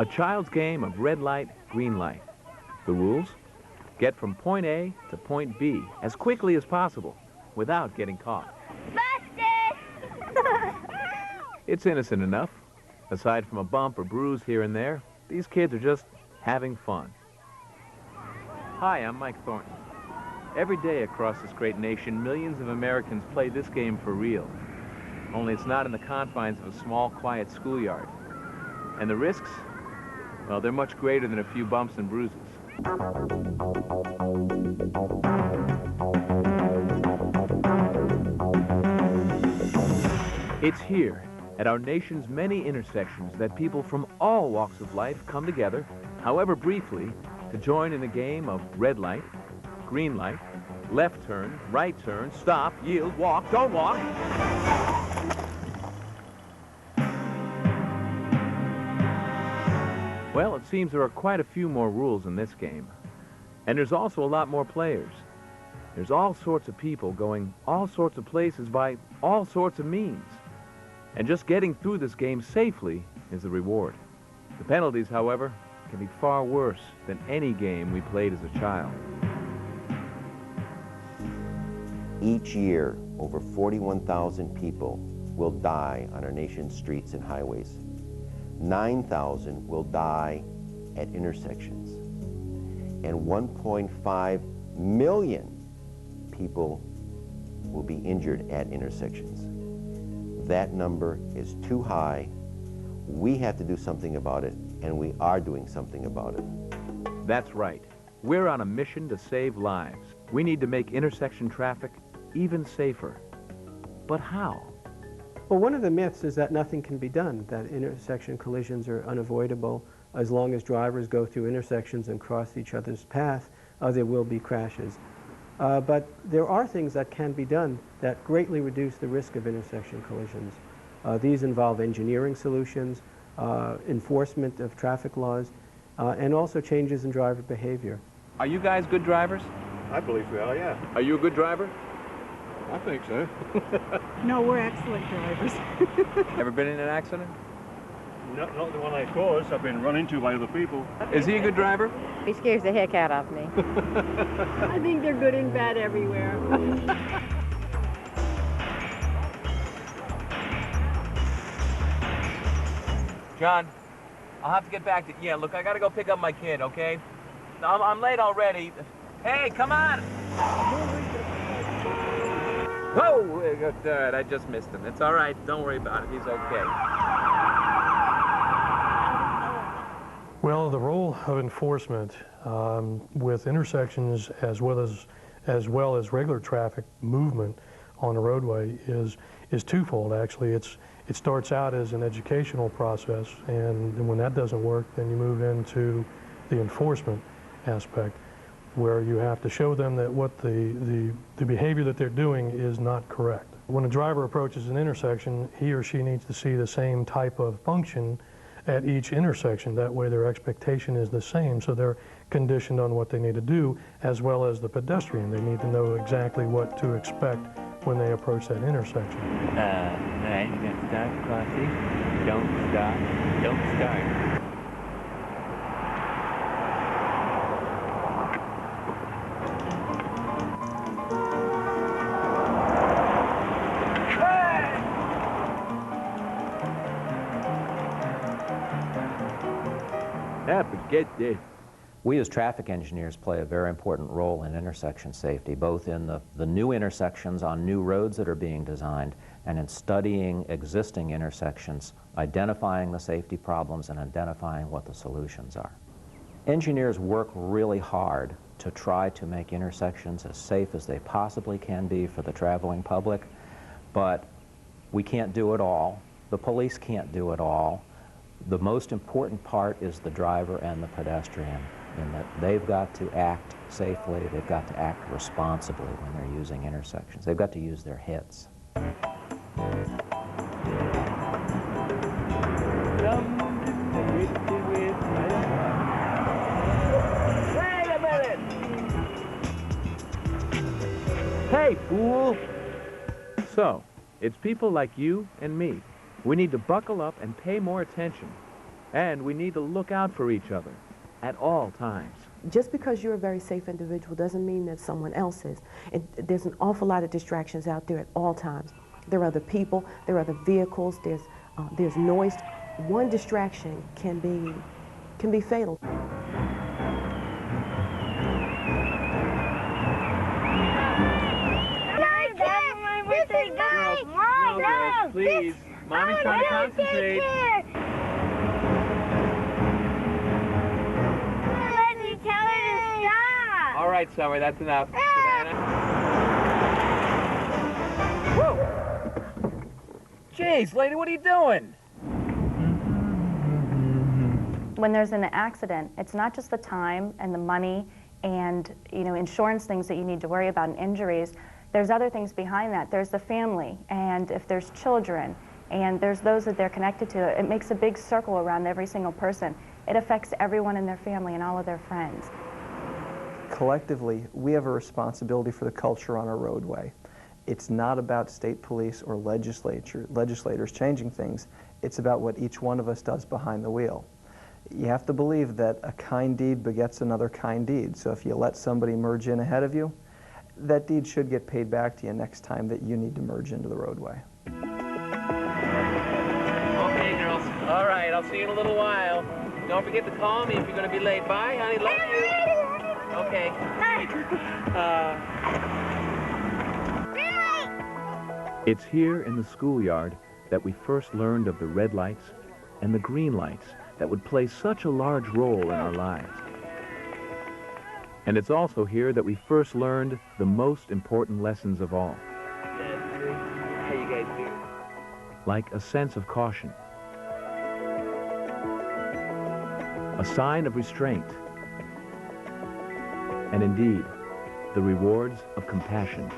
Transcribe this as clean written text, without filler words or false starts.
A child's game of red light, green light. The rules? Get from point A to point B as quickly as possible without getting caught. Busted! It's innocent enough. Aside from a bump or bruise here and there, these kids are just having fun. Hi, I'm Mike Thornton. Every day across this great nation, millions of Americans play this game for real. Only it's not in the confines of a small, quiet schoolyard. And the risks? Well, they're much greater than a few bumps and bruises. It's here, at our nation's many intersections, that people from all walks of life come together, however briefly, to join in a game of red light, green light, left turn, right turn, stop, yield, walk, don't walk. Well, it seems there are quite a few more rules in this game. And there's also a lot more players. There's all sorts of people going all sorts of places by all sorts of means. And just getting through this game safely is the reward. The penalties, however, can be far worse than any game we played as a child. Each year, over 41,000 people will die on our nation's streets and highways. 9,000 will die at intersections. And 1.5 million people will be injured at intersections. That number is too high. We have to do something about it, and we are doing something about it. That's right. We're on a mission to save lives. We need to make intersection traffic even safer. But how? Well, one of the myths is that nothing can be done, that intersection collisions are unavoidable. As long as drivers go through intersections and cross each other's path, there will be crashes. But there are things that can be done that greatly reduce the risk of intersection collisions. These involve engineering solutions, enforcement of traffic laws, and also changes in driver behavior. Are you guys good drivers? I believe we are, yeah. Are you a good driver? I think so. No, we're excellent drivers. Ever been in an accident? Not the one I caused. I've been run into by other people. Is he a good driver? He scares the heck out of me. I think they're good and bad everywhere. John, I'll have to get back to... Yeah, look, I gotta go pick up my kid, okay? I'm late already. Hey, come on! Oh, I just missed him. It's all right. Don't worry about it. He's okay. Well, the role of enforcement with intersections as well as regular traffic movement on a roadway is twofold. Actually, it starts out as an educational process, and when that doesn't work, then you move into the enforcement aspect, where you have to show them that what the behavior that they're doing is not correct. When a driver approaches an intersection, he or she needs to see the same type of function at each intersection. That way their expectation is the same, so they're conditioned on what they need to do, as well as the pedestrian. They need to know exactly what to expect when they approach that intersection. Right, you're going to start crossing. Don't stop. Don't start. Forget this. We as traffic engineers play a very important role in intersection safety, both in the new intersections on new roads that are being designed and in studying existing intersections, identifying the safety problems and identifying what the solutions are. Engineers work really hard to try to make intersections as safe as they possibly can be for the traveling public, but we can't do it all. The police can't do it all. The most important part is the driver and the pedestrian, in that they've got to act safely, they've got to act responsibly when they're using intersections. They've got to use their heads. Wait a minute! Hey, fool! So, it's people like you and me. We need to buckle up and pay more attention. And we need to look out for each other at all times. Just because you're a very safe individual doesn't mean that someone else is. And there's an awful lot of distractions out there at all times. There are other people, there are other vehicles, there's noise. One distraction can be fatal. Girls, please. Mommy's trying to concentrate. All right, Summer, that's enough. Savannah. Whoa! Jeez, lady, what are you doing? When there's an accident, it's not just the time and the money and, you know, insurance things that you need to worry about and injuries. There's other things behind that. There's the family, and if there's children, and there's those that they're connected to. It makes a big circle around every single person. It affects everyone in their family and all of their friends. Collectively, we have a responsibility for the culture on our roadway. It's not about state police or legislators changing things. It's about what each one of us does behind the wheel. You have to believe that a kind deed begets another kind deed. So if you let somebody merge in ahead of you, that deed should get paid back to you next time that you need to merge into the roadway. Okay, girls. All right, I'll see you in a little while. Don't forget to call me if you're going to be late. Bye, honey. Love you. Okay. It's here in the schoolyard that we first learned of the red lights and the green lights that would play such a large role in our lives. And it's also here that we first learned the most important lessons of all. How you guys doing? Like a sense of caution, a sign of restraint, and indeed, the rewards of compassion.